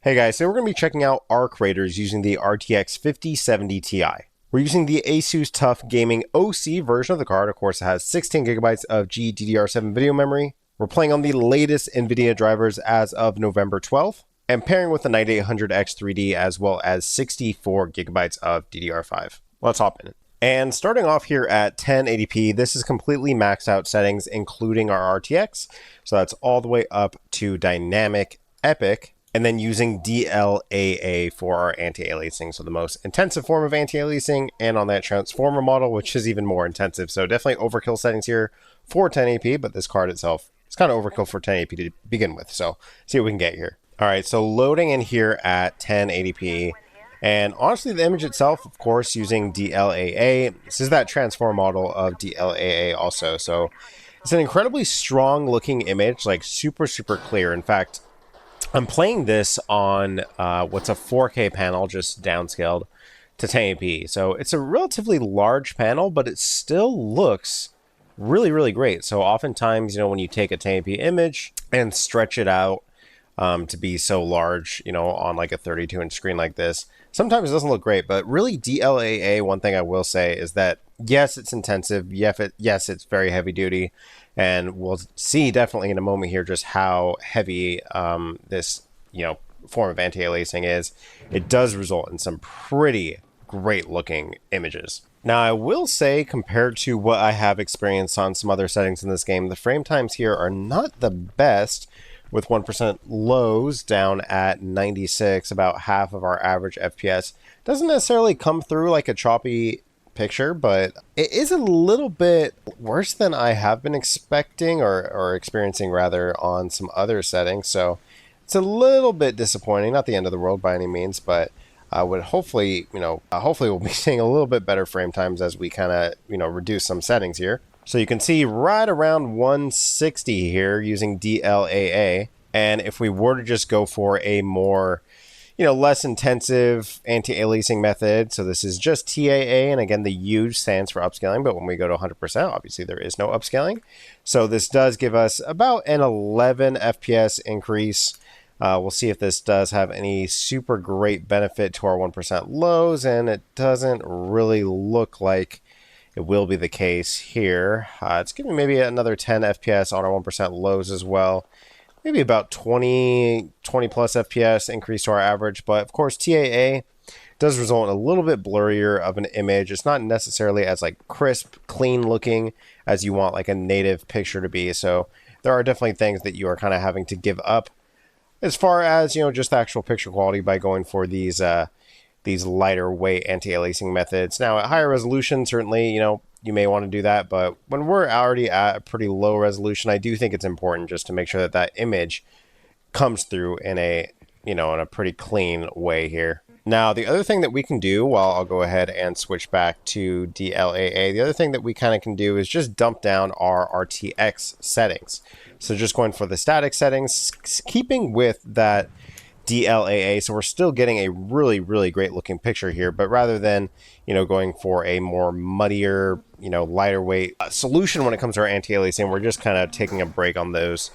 Hey guys, so we're going to be checking out ARC Raiders using the RTX 5070 Ti. We're using the ASUS TUF Gaming OC version of the card. Of course, it has 16 gigabytes of GDDR7 video memory. We're playing on the latest NVIDIA drivers as of November 12th, and pairing with the 9800X 3D as well as 64 gigabytes of DDR5. Let's hop in. And starting off here at 1080p, this is completely maxed out settings, including our RTX. So that's all the way up to dynamic epic. And then using DLAA for our anti-aliasing, so the most intensive form of anti-aliasing, and on that transformer model, which is even more intensive. So definitely overkill settings here for 1080p, but this card itself is kind of overkill for 1080p to begin with. So see what we can get here. All right, so loading in here at 1080p. And honestly, the image itself, of course, using DLAA. This is that transform model of DLAA also. So it's an incredibly strong looking image, like super clear. In fact, I'm playing this on what's a 4K panel, just downscaled to 1080p. So it's a relatively large panel, but it still looks really great. So oftentimes, when you take a 1080p image and stretch it out to be so large, on like a 32-inch screen like this, sometimes it doesn't look great. But really, DLAA, one thing I will say is that, yes, it's intensive. Yes, it's very heavy duty. And we'll see definitely in a moment here just how heavy this, form of anti-aliasing is. It does result in some pretty great looking images. Now, I will say, compared to what I have experienced on some other settings in this game, the frame times here are not the best, with 1% lows down at 96, about half of our average FPS. Doesn't necessarily come through like a choppy picture, but it is a little bit worse than I have been expecting or experiencing rather on some other settings. So it's a little bit disappointing, not the end of the world by any means, but I would hopefully we'll be seeing a little bit better frame times as we kind of, reduce some settings here. So you can see right around 160 here using DLAA. And if we were to just go for a more less intensive anti-aliasing method. So this is just TAA, and again, the U stands for upscaling, but when we go to 100%, obviously there is no upscaling. So this does give us about an 11 FPS increase. We'll see if this does have any super great benefit to our 1% lows, and it doesn't really look like it will be the case here. It's giving maybe another 10 FPS on our 1% lows as well. Maybe about 20 plus FPS increase to our average. But of course, TAA does result in a little bit blurrier of an image. It's not necessarily as like crisp, clean looking as you want like a native picture to be. So there are definitely things that you are kind of having to give up as far as, just the actual picture quality by going for these lighter weight anti-aliasing methods. Now at higher resolution, certainly, you may want to do that, but when we're already at a pretty low resolution, I do think it's important just to make sure that that image comes through in a pretty clean way here. Now, the other thing that we can do, while I'll go ahead and switch back to DLAA, the other thing that we kind of can do is just dump down our RTX settings. So just going for the static settings, keeping with that DLAA, so we're still getting a really great looking picture here, but rather than going for a more muddier, lighter weight solution when it comes to our anti-aliasing, we're just kind of taking a break on those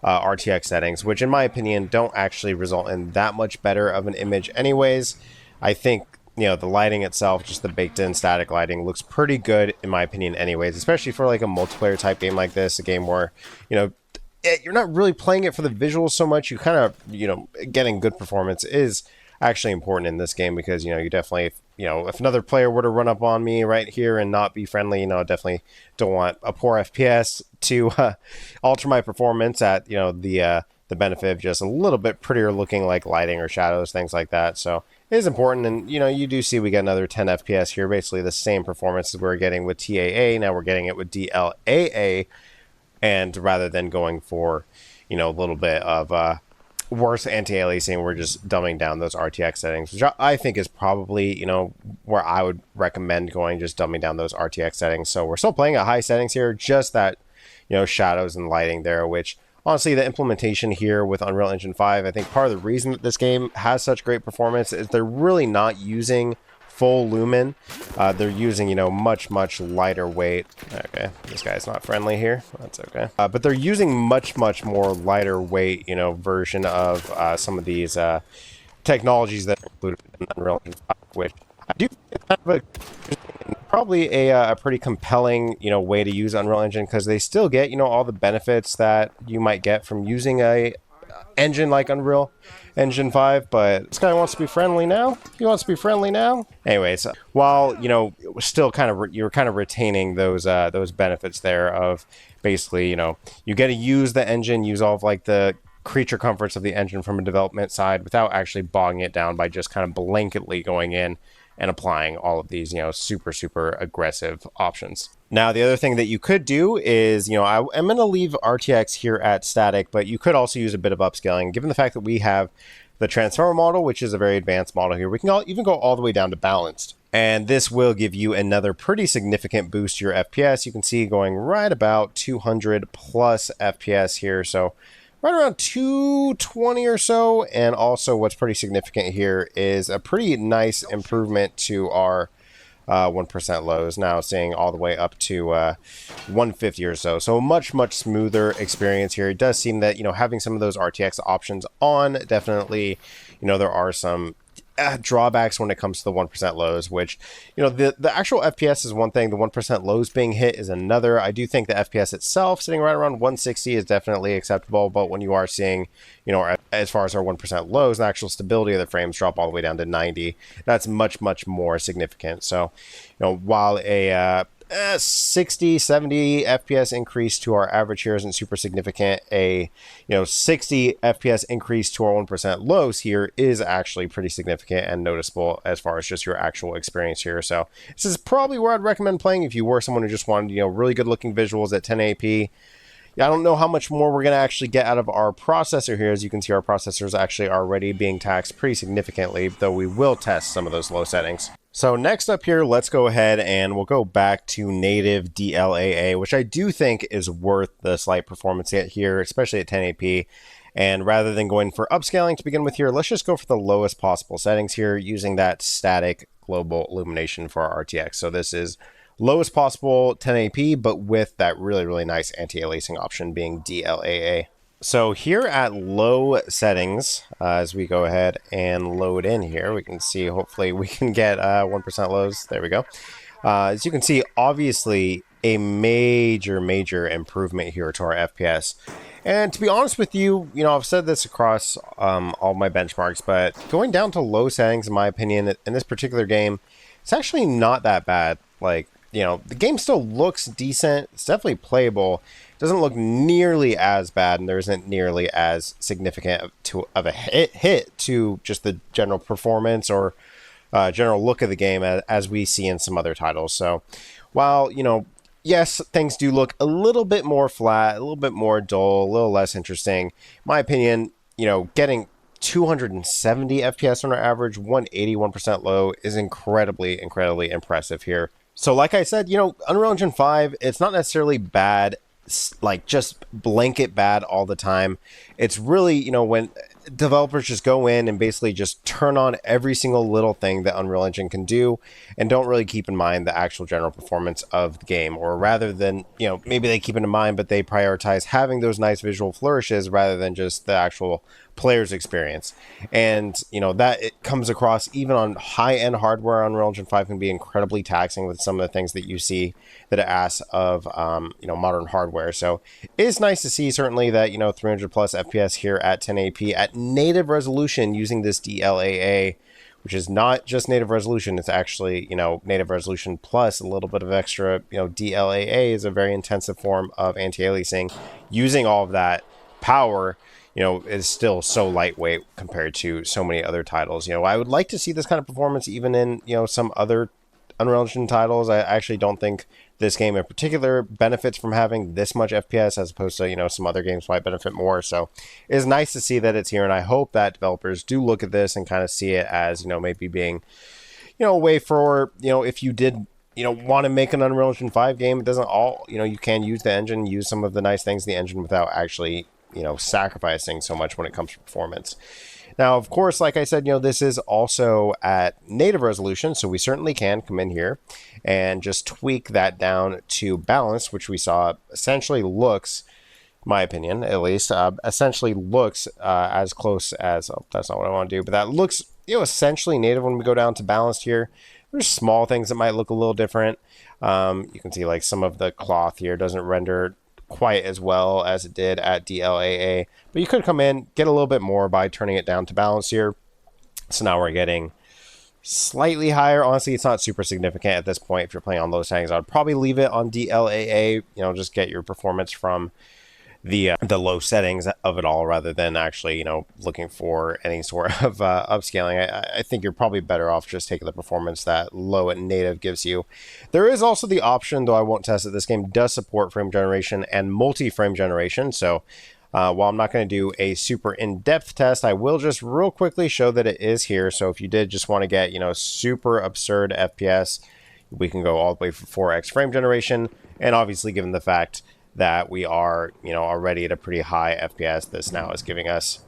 RTX settings, which in my opinion don't actually result in that much better of an image anyways. I think the lighting itself, just the baked in static lighting, looks pretty good in my opinion anyways, especially for like a multiplayer type game like this, a game where you're not really playing it for the visuals so much. You kind of, getting good performance is actually important in this game because, you definitely, if another player were to run up on me right here and not be friendly, definitely don't want a poor FPS to alter my performance at, the benefit of just a little bit prettier looking like lighting or shadows, things like that. So it is important. And, you do see we get another 10 FPS here, basically the same performance as we're getting with TAA. Now we're getting it with DLAA. And rather than going for, a little bit of worse anti-aliasing, we're just dumbing down those RTX settings, which I think is probably, where I would recommend going, just dumbing down those RTX settings. So we're still playing at high settings here, just that, shadows and lighting there, which honestly, the implementation here with Unreal Engine 5, I think part of the reason that this game has such great performance is they're really not using full lumen. They're using, you know, much lighter weight. Okay, this guy's not friendly here. That's okay. But they're using much more lighter weight, you know, version of some of these technologies that are included in Unreal Engine 5, which I do think is kind of probably a pretty compelling, you know, way to use Unreal Engine, because they still get, you know, all the benefits that you might get from using a engine like Unreal Engine 5, but this guy wants to be friendly now. He wants to be friendly now. Anyways, while, you know, it was still kind of you're kind of retaining those benefits there of basically, you know, you get to use the engine, use all of like the creature comforts of the engine from a development side without actually bogging it down by just kind of blanketly going in and applying all of these, you know, super aggressive options. Now, the other thing that you could do is, you know, I'm going to leave RTX here at static, but you could also use a bit of upscaling. Given the fact that we have the transformer model, which is a very advanced model here, we can even go all the way down to balanced. And this will give you another pretty significant boost to your FPS. You can see going right about 200 plus FPS here. So right around 220 or so. And also what's pretty significant here is a pretty nice improvement to our 1% lows, now seeing all the way up to 150 or so. So much smoother experience here. It does seem that, you know, having some of those RTX options on, definitely, you know, there are some drawbacks when it comes to the 1% lows, which, you know, the actual FPS is one thing, the 1% lows being hit is another. I do think the FPS itself sitting right around 160 is definitely acceptable, but when you are seeing, you know, as far as our 1% lows, the actual stability of the frames drop all the way down to 90, that's much more significant. So, you know, while a 60, 70 FPS increase to our average here isn't super significant, a, you know, 60 FPS increase to our 1% lows here is actually pretty significant and noticeable as far as just your actual experience here. So this is probably where I'd recommend playing if you were someone who just wanted, you know, really good looking visuals at 1080p. I don't know how much more we're going to actually get out of our processor here. As you can see, our processor is actually already being taxed pretty significantly, though we will test some of those low settings. So next up here, let's go ahead and we'll go back to native DLAA, which I do think is worth the slight performance hit here, especially at 1080p. And rather than going for upscaling to begin with here, let's just go for the lowest possible settings here using that static global illumination for our RTX. So this is lowest possible 1080p, but with that really nice anti-aliasing option being DLAA. So here at low settings, as we go ahead and load in here, we can see, hopefully we can get 1% lows. There we go. As you can see, obviously a major improvement here to our FPS. And to be honest with you, you know, I've said this across all my benchmarks, but going down to low settings, in my opinion, in this particular game, it's actually not that bad. Like, you know, the game still looks decent. It's definitely playable. It doesn't look nearly as bad, and there isn't nearly as significant of a hit to just the general performance or general look of the game as we see in some other titles. So while, you know, yes, things do look a little bit more flat, a little bit more dull, a little less interesting, in my opinion, you know, getting 270 FPS on our average, 181% low is incredibly impressive here. So like I said, you know, Unreal Engine 5, it's not necessarily bad, like just blanket bad all the time. It's really, you know, when developers just go in and basically just turn on every single little thing that Unreal Engine can do and don't really keep in mind the actual general performance of the game, or rather than, you know, maybe they keep it in mind, but they prioritize having those nice visual flourishes rather than just the actual player's experience. And, you know, that it comes across even on high-end hardware. Unreal Engine 5 can be incredibly taxing with some of the things that you see that it asks of, you know, modern hardware. So it is nice to see certainly that, you know, 300 plus FPS here at 1080p at native resolution using this DLAA, which is not just native resolution. It's actually, you know, native resolution plus a little bit of extra, you know, DLAA is a very intensive form of anti-aliasing. Using all of that power, you know, is still so lightweight compared to so many other titles. You know, I would like to see this kind of performance even in, you know, some other Unreal Engine titles. I actually don't think this game in particular benefits from having this much FPS as opposed to, you know, some other games might benefit more. So it's nice to see that it's here, and I hope that developers do look at this and kind of see it as, you know, maybe being, you know, a way for, you know, if you did, you know, want to make an Unreal Engine 5 game, it doesn't all, you know, you can use the engine, use some of the nice things in the engine without actually, you know, sacrificing so much when it comes to performance. Now, of course, like I said, this is also at native resolution, so we certainly can come in here and just tweak that down to balance, which we saw essentially looks, my opinion at least, essentially looks as close as, oh, that's not what I want to do, but that looks, essentially native when we go down to balanced here. There's small things that might look a little different. You can see like some of the cloth here doesn't render quite as well as it did at DLAA, but you could come in, get a little bit more by turning it down to balance here. So now we're getting slightly higher. Honestly, it's not super significant at this point. If you're playing on low settings, I'd probably leave it on DLAA, just get your performance from the low settings of it all, rather than actually looking for any sort of upscaling. I think you're probably better off just taking the performance that low and native gives you. There is also the option, though I won't test it, this game does support frame generation and multi-frame generation. So while I'm not going to do a super in-depth test, I will just real quickly show that it is here. So if you did just want to get super absurd FPS, we can go all the way for 4x frame generation. And obviously, given the fact that we are, already at a pretty high FPS, this now is giving us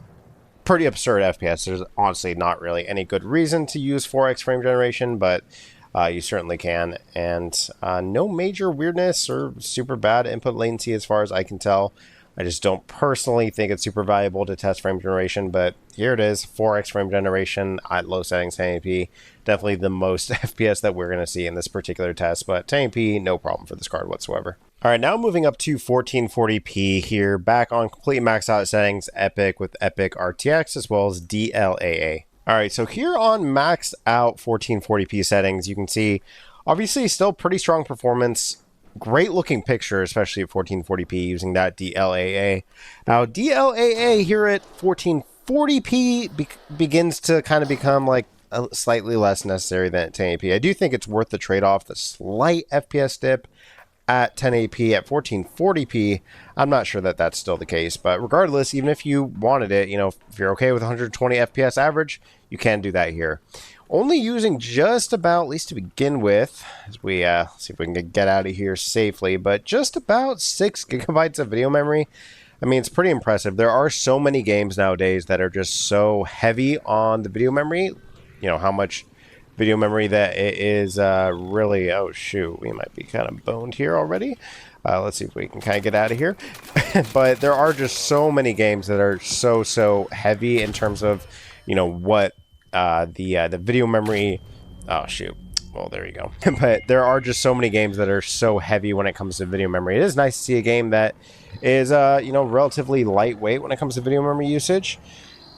pretty absurd FPS. There's honestly not really any good reason to use 4x frame generation, but you certainly can. And no major weirdness or super bad input latency as far as I can tell. I just don't personally think it's super valuable to test frame generation, but here it is, 4x frame generation at low settings, 1080p. Definitely the most FPS that we're going to see in this particular test, but 1080p, no problem for this card whatsoever. All right, now moving up to 1440p here, back on completely maxed out settings, Epic with Epic RTX as well as DLAA. All right, so here on maxed out 1440p settings, you can see obviously still pretty strong performance. Great looking picture, especially at 1440p using that DLAA. Now, DLAA here at 1440p begins to kind of become like slightly less necessary than at 1080p. I do think it's worth the trade-off, the slight FPS dip at 1080p. At 1440p, I'm not sure that that's still the case, but regardless, even if you wanted it, if you're okay with 120 FPS average, you can do that here. Only using just about, at least to begin with, as we see if we can get out of here safely, but just about 6 gigabytes of video memory. I mean, it's pretty impressive. There are so many games nowadays that are just so heavy on the video memory. How much video memory that it is really, oh shoot, we might be kind of boned here already. Let's see if we can kind of get out of here. But there are just so many games that are so heavy in terms of, what the video memory, oh shoot, well there you go. But there are just so many games that are so heavy when it comes to video memory. It is nice to see a game that is relatively lightweight when it comes to video memory usage,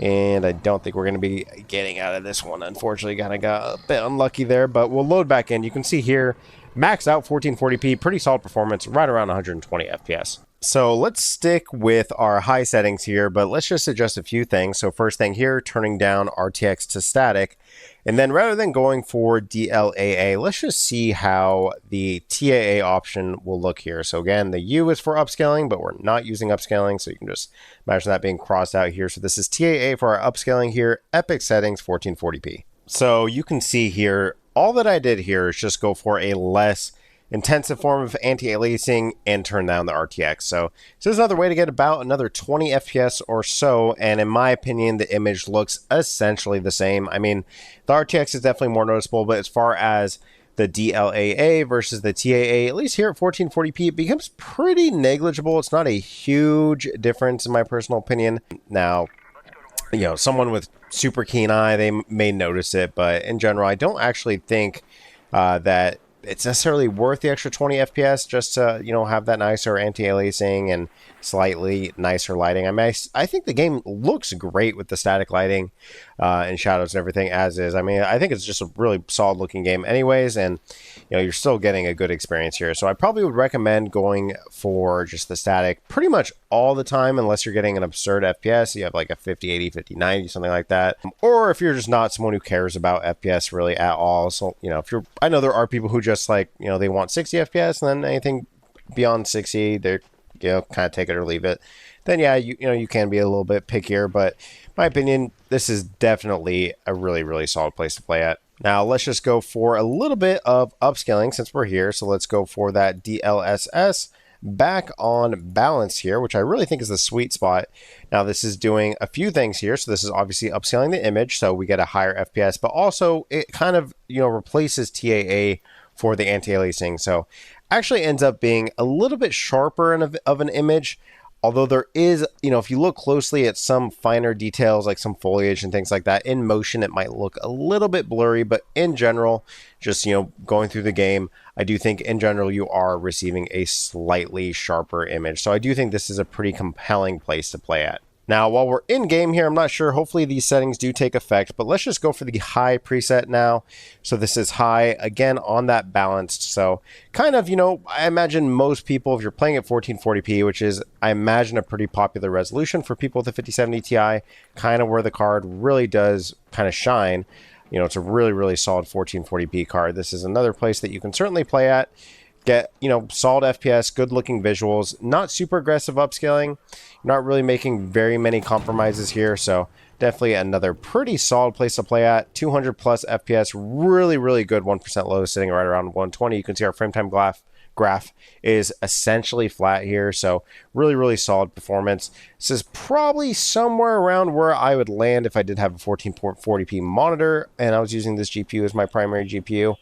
and I don't think we're going to be getting out of this one, unfortunately. Kind of got a bit unlucky there, but we'll load back in. You can see here max out 1440p, pretty solid performance, right around 120 FPS. So let's stick with our high settings here, but let's just adjust a few things. So first thing here, turning down RTX to static. And then rather than going for DLAA, let's just see how the TAA option will look here. So again, the U is for upscaling, but we're not using upscaling. So you can just imagine that being crossed out here. So this is TAA for our upscaling here, Epic settings, 1440p. So you can see here, all that I did here is just go for a less intensive form of anti-aliasing and turn down the RTX. So this is another way to get about another 20 FPS or so, and in my opinion, the image looks essentially the same. I mean, the RTX is definitely more noticeable, but as far as the DLAA versus the TAA, at least here at 1440p, it becomes pretty negligible. It's not a huge difference in my personal opinion. Now, someone with super keen eye, they may notice it, but in general, I don't actually think that it's necessarily worth the extra 20 FPS just to, have that nicer anti-aliasing and slightly nicer lighting. I mean, I think the game looks great with the static lighting and shadows and everything as is. I mean, I think it's just a really solid looking game anyways, and you're still getting a good experience here. So I probably would recommend going for just the static pretty much all the time, unless you're getting an absurd FPS. You have like a 50, 80, 50, 90, something like that. Or if you're just not someone who cares about FPS really at all. So, I know there are people who just like, they want 60 FPS, and then anything beyond 60, they're, kind of take it or leave it. Then yeah, you can be a little bit pickier, but in my opinion, this is definitely a really, really solid place to play at. Now let's just go for a little bit of upscaling since we're here. So let's go for that DLSS back on balance here, which I really think is the sweet spot. Now this is doing a few things here. So this is obviously upscaling the image, so we get a higher FPS, but also it kind of, replaces TAA for the anti-aliasing. So actually ends up being a little bit sharper of an image. Although there is, if you look closely at some finer details, like some foliage and things like that, in motion, it might look a little bit blurry, but in general, just, going through the game, I do think in general, you are receiving a slightly sharper image. So I do think this is a pretty compelling place to play at. Now, while we're in game here, I'm not sure, hopefully these settings do take effect, but let's just go for the high preset now. So this is high, again, on that balanced. So kind of, I imagine most people, if you're playing at 1440p, which is, I imagine, a pretty popular resolution for people with the 5070 Ti, kind of where the card really does kind of shine. It's a really, really solid 1440p card. This is another place that you can certainly play at. Get, solid FPS, good looking visuals, not super aggressive upscaling, not really making very many compromises here. So definitely another pretty solid place to play at. 200 plus FPS, really, really good 1% low, sitting right around 120. You can see our frame time graph is essentially flat here. So really, really solid performance. This is probably somewhere around where I would land if I did have a 1440p monitor and I was using this GPU as my primary GPU.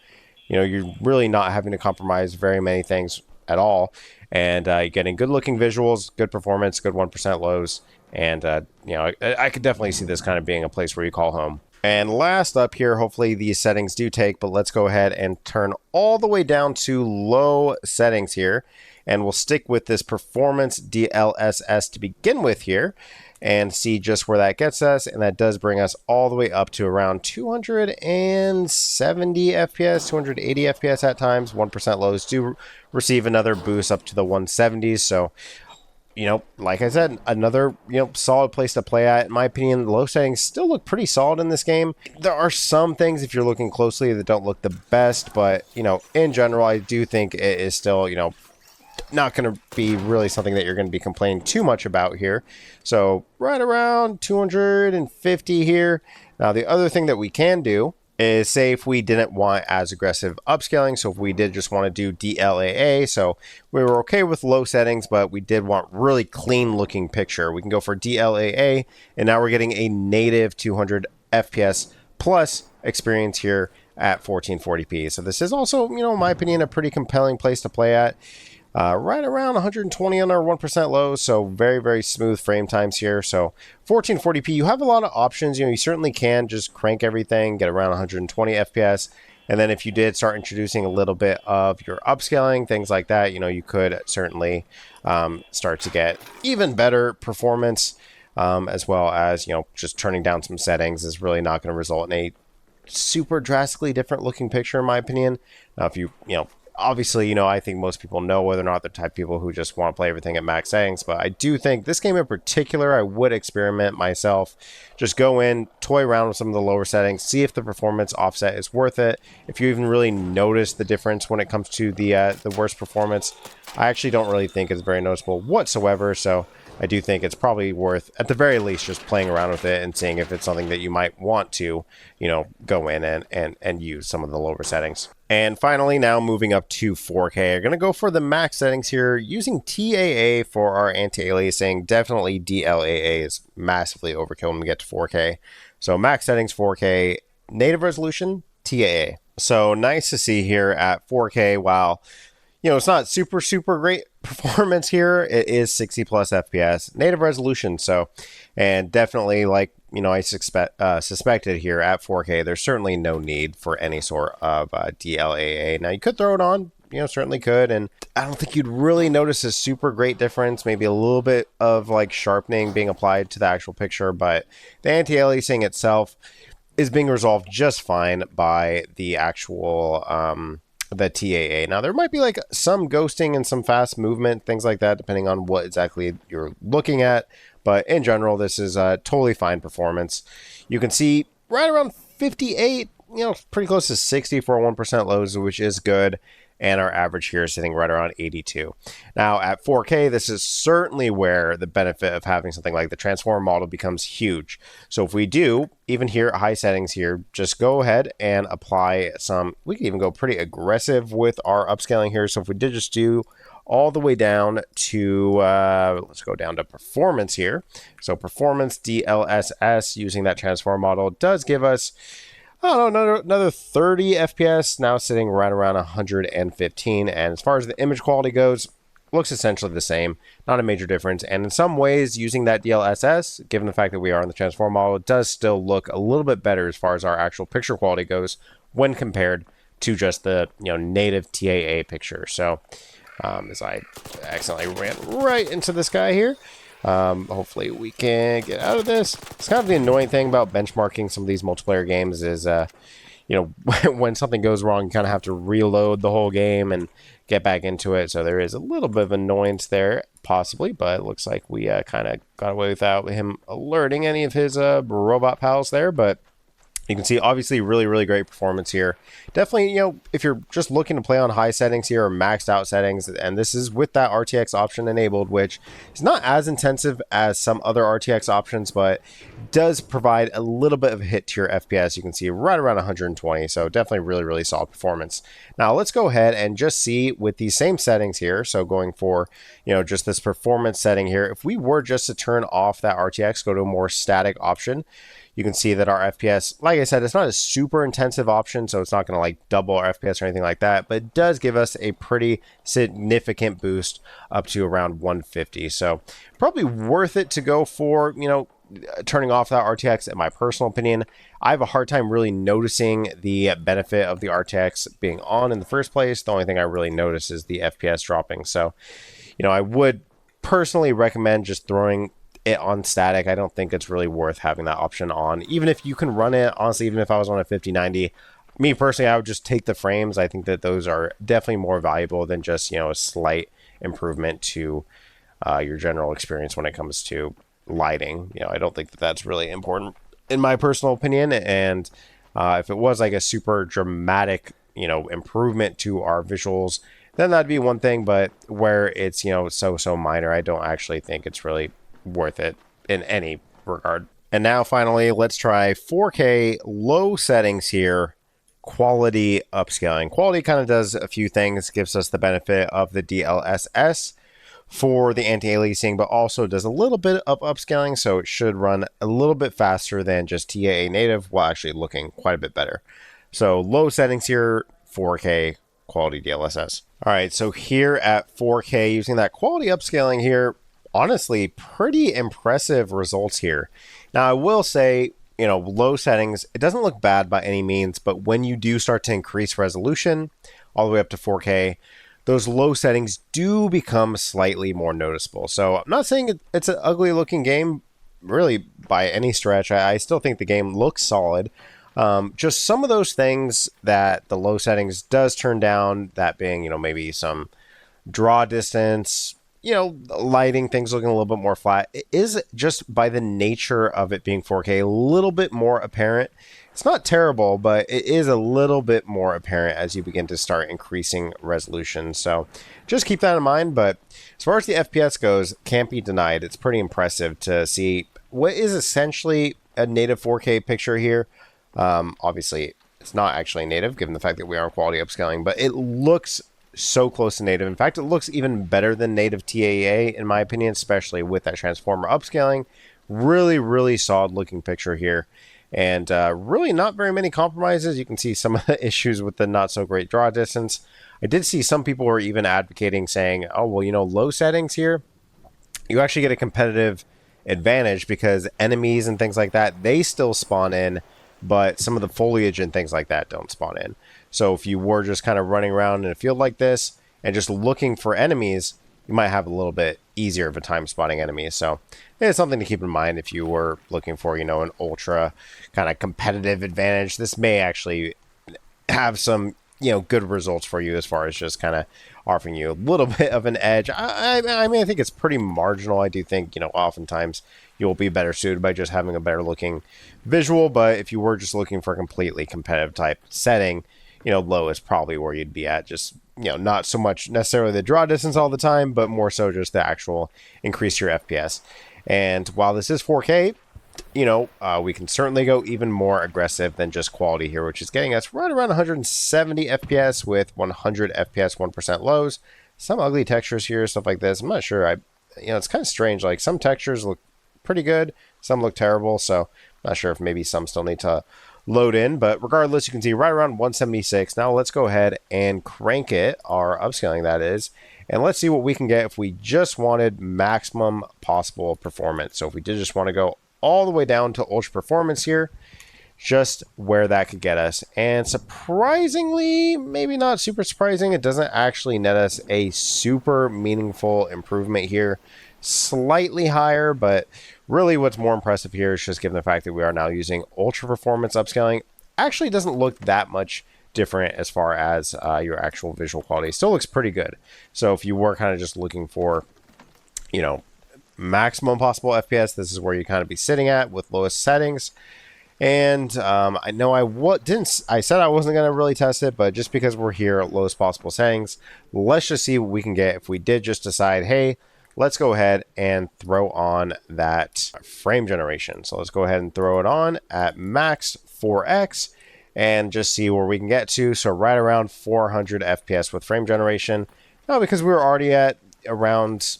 You're really not having to compromise very many things at all. And you're getting good looking visuals, good performance, good 1% lows. And, I could definitely see this kind of being a place where you call home. And last up here, hopefully these settings do take, but let's go ahead and turn all the way down to low settings here. And we'll stick with this performance DLSS to begin with here and see just where that gets us. And that does bring us all the way up to around 270 FPS, 280 FPS at times. 1% lows do receive another boost up to the 170s. So, like I said, another, solid place to play at. In my opinion, low settings still look pretty solid in this game. There are some things, if you're looking closely, that don't look the best. But, in general, I do think it is still, not going to be really something that you're going to be complaining too much about here. So right around 250 here. Now the other thing that we can do is, say if we didn't want as aggressive upscaling, so if we did just want to do DLAA, so we were okay with low settings, but we did want really clean looking picture, we can go for DLAA, and now we're getting a native 200 FPS plus experience here at 1440p. So this is also, in my opinion, a pretty compelling place to play at. Right around 120 on our 1% low, so very, very smooth frame times here. So 1440p, you have a lot of options. You certainly can just crank everything, get around 120 FPS. And then if you did start introducing a little bit of your upscaling, things like that, you could certainly start to get even better performance, as well as, just turning down some settings is really not going to result in a super drastically different looking picture, in my opinion. Now, if obviously, I think most people know whether or not they're the type of people who just want to play everything at max settings, but I do think this game in particular, I would experiment myself. Just go in, toy around with some of the lower settings, see if the performance offset is worth it. If you even really notice the difference when it comes to the worst performance, I actually don't really think it's very noticeable whatsoever, so I do think it's probably worth, at the very least, just playing around with it and seeing if it's something that you might want to, go in and use some of the lower settings. And finally, now moving up to 4K, I'm going to go for the max settings here, using TAA for our anti-aliasing. Definitely DLAA is massively overkill when we get to 4K. So max settings 4K, native resolution TAA. So nice to see here at 4K, while it's not super, super great performance here, it is 60 plus FPS, native resolution. So, and definitely, like, I suspected here at 4K, there's certainly no need for any sort of DLAA. Now, you could throw it on, certainly could, and I don't think you'd really notice a super great difference, maybe a little bit of like sharpening being applied to the actual picture, but the anti-aliasing itself is being resolved just fine by the actual the TAA. Now, there might be like some ghosting and some fast movement, things like that, depending on what exactly you're looking at. But in general, this is a totally fine performance. You can see right around 58, pretty close to 60 for 1% lows, which is good. And our average here is sitting right around 82. Now at 4K, this is certainly where the benefit of having something like the transform model becomes huge. So if we do, even here at high settings here, just go ahead and apply some, we can even go pretty aggressive with our upscaling here. So if we did just do all the way down to, let's go down to performance here. So performance DLSS using that transform model does give us, I don't know, another 30 FPS, now sitting right around 115. And as far as the image quality goes, looks essentially the same, not a major difference. And in some ways, using that DLSS, given the fact that we are on the transform model, it does still look a little bit better as far as our actual picture quality goes when compared to just the native TAA picture. So as I accidentally ran right into this guy here, hopefully we can get out of this. It's kind of the annoying thing about benchmarking some of these multiplayer games is when something goes wrong, you kind of have to reload the whole game and get back into it. So there is a little bit of annoyance there, possibly, but it looks like we kind of got away without him alerting any of his robot pals there. But you can see, obviously, really, really great performance here. Definitely, if you're just looking to play on high settings here or maxed out settings, and this is with that RTX option enabled, which is not as intensive as some other RTX options, but does provide a little bit of a hit to your FPS. You can see right around 120, so definitely really, really solid performance. Now, let's go ahead and just see with these same settings here, so going for, just this performance setting here, if we were just to turn off that RTX, go to a more static option, you can see that our FPS, like I said, it's not a super intensive option, so it's not going to like double our FPS or anything like that, but it does give us a pretty significant boost up to around 150. So probably worth it to go for, turning off that RTX, in my personal opinion. I have a hard time really noticing the benefit of the RTX being on in the first place. The only thing I really notice is the FPS dropping. So, I would personally recommend just throwing it on static. I don't think it's really worth having that option on, even if you can run it. Honestly, even if I was on a 5090, me personally, I would just take the frames. I think that those are definitely more valuable than just a slight improvement to your general experience when it comes to lighting. I don't think that that's really important in my personal opinion. And if it was like a super dramatic improvement to our visuals, then that'd be one thing. But where it's so minor, I don't actually think it's really worth it in any regard. And now finally, let's try 4K low settings here. Quality upscaling. Quality kind of does a few things, gives us the benefit of the DLSS for the anti-aliasing, but also does a little bit of upscaling, so it should run a little bit faster than just TAA native, while actually looking quite a bit better. So low settings here, 4K quality DLSS. All right, so here at 4K, using that quality upscaling here, honestly, pretty impressive results here. Now, I will say, low settings, it doesn't look bad by any means, but when you do start to increase resolution all the way up to 4K, those low settings do become slightly more noticeable. So I'm not saying it's an ugly looking game, really, by any stretch. I still think the game looks solid. Just some of those things that the low settings does turn down, that being, maybe some draw distance, lighting, things looking a little bit more flat. It is just by the nature of it being 4K, a little bit more apparent. It's not terrible, but it is a little bit more apparent as you begin to start increasing resolution. So just keep that in mind. But as far as the FPS goes, can't be denied. It's pretty impressive to see what is essentially a native 4K picture here. Obviously, it's not actually native, given the fact that we are on quality upscaling, but it looks so close to native. In fact, it looks even better than native TAA, in my opinion, especially with that transformer upscaling. Really, really solid looking picture here. And really not very many compromises. You can see some of the issues with the not so great draw distance. I did see some people were even advocating saying, oh, well, low settings here, you actually get a competitive advantage because enemies and things like that, they still spawn in, but some of the foliage and things like that don't spawn in. So if you were just kind of running around in a field like this and just looking for enemies, you might have a little bit easier of a time spotting enemies. So it's something to keep in mind if you were looking for, an ultra kind of competitive advantage. This may actually have some, good results for you as far as just kind of offering you a little bit of an edge. I mean, I think it's pretty marginal. I do think, oftentimes you'll be better suited by just having a better looking visual. But if you were just looking for a completely competitive type setting, low is probably where you'd be at. Just, not so much necessarily the draw distance all the time, but more so just the actual increase your FPS. And while this is 4K, we can certainly go even more aggressive than just quality here, which is getting us right around 170 FPS with 100 FPS 1% lows, some ugly textures here, stuff like this. I'm not sure. It's kind of strange. Like some textures look pretty good, some look terrible. So I'm not sure if maybe some still need to load in, but regardless, you can see right around 176. Now let's go ahead and crank it, our upscaling that is, and let's see what we can get if we just wanted maximum possible performance. So if we did just want to go all the way down to ultra performance here, just where that could get us. And surprisingly, maybe not super surprising, it doesn't actually net us a super meaningful improvement here. Slightly higher, but really what's more impressive here is just given the fact that we are now using ultra performance upscaling, actually doesn't look that much different as far as your actual visual quality. Still looks pretty good. So if you were kind of just looking for, maximum possible FPS, this is where you kind of be sitting at with lowest settings. And I know I said I wasn't going to really test it, but just because we're here at lowest possible settings, let's just see what we can get if we did just decide, hey, let's go ahead and throw on that frame generation. So let's go ahead and throw it on at max 4x and just see where we can get to. So right around 400 FPS with frame generation. Now, because we were already at around,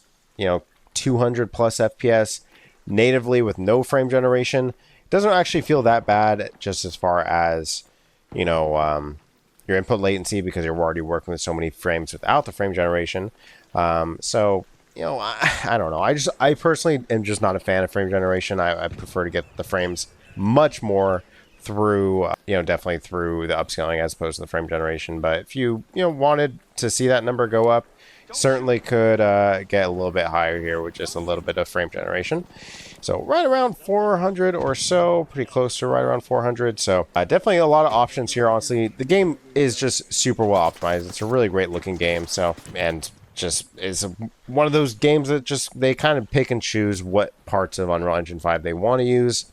200 plus FPS natively with no frame generation, it doesn't actually feel that bad just as far as, your input latency, because you're already working with so many frames without the frame generation. I don't know. I personally am just not a fan of frame generation. I prefer to get the frames much more through, definitely through the upscaling as opposed to the frame generation. But if you, wanted to see that number go up, certainly could get a little bit higher here with just a little bit of frame generation. So right around 400 or so, pretty close to right around 400. So definitely a lot of options here. Honestly, the game is just super well optimized. It's a really great looking game. So, and just is one of those games that just they kind of pick and choose what parts of Unreal Engine 5 they want to use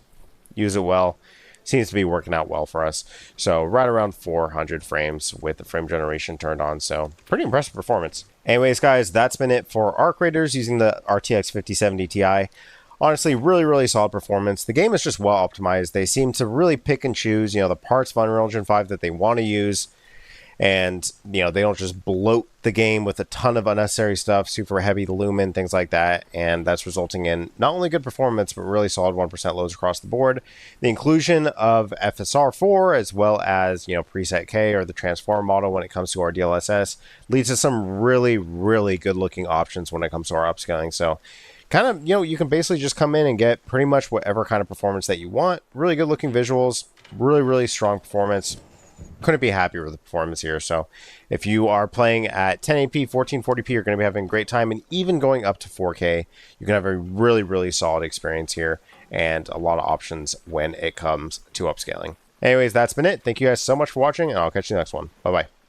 it well. Seems to be working out well for us. So right around 400 frames with the frame generation turned on. So pretty impressive performance. Anyways, guys, that's been it for Arc Raiders using the RTX 5070 Ti. Honestly, really, really solid performance. The game is just well optimized. They seem to really pick and choose, the parts of Unreal Engine 5 that they want to use. And, they don't just bloat the game with a ton of unnecessary stuff, super heavy lumen, things like that. And that's resulting in not only good performance, but really solid 1% loads across the board. The inclusion of FSR4 as well as, preset K or the transform model when it comes to our DLSS leads to some really, really good looking options when it comes to our upscaling. So kind of, you can basically just come in and get pretty much whatever kind of performance that you want. Really good looking visuals, really, really strong performance. Couldn't be happier with the performance here. So if you are playing at 1080p, 1440p, you're going to be having a great time. And even going up to 4K, you can have a really, really solid experience here and a lot of options when it comes to upscaling. Anyways, that's been it. Thank you guys so much for watching, and I'll catch you next one. Bye-bye.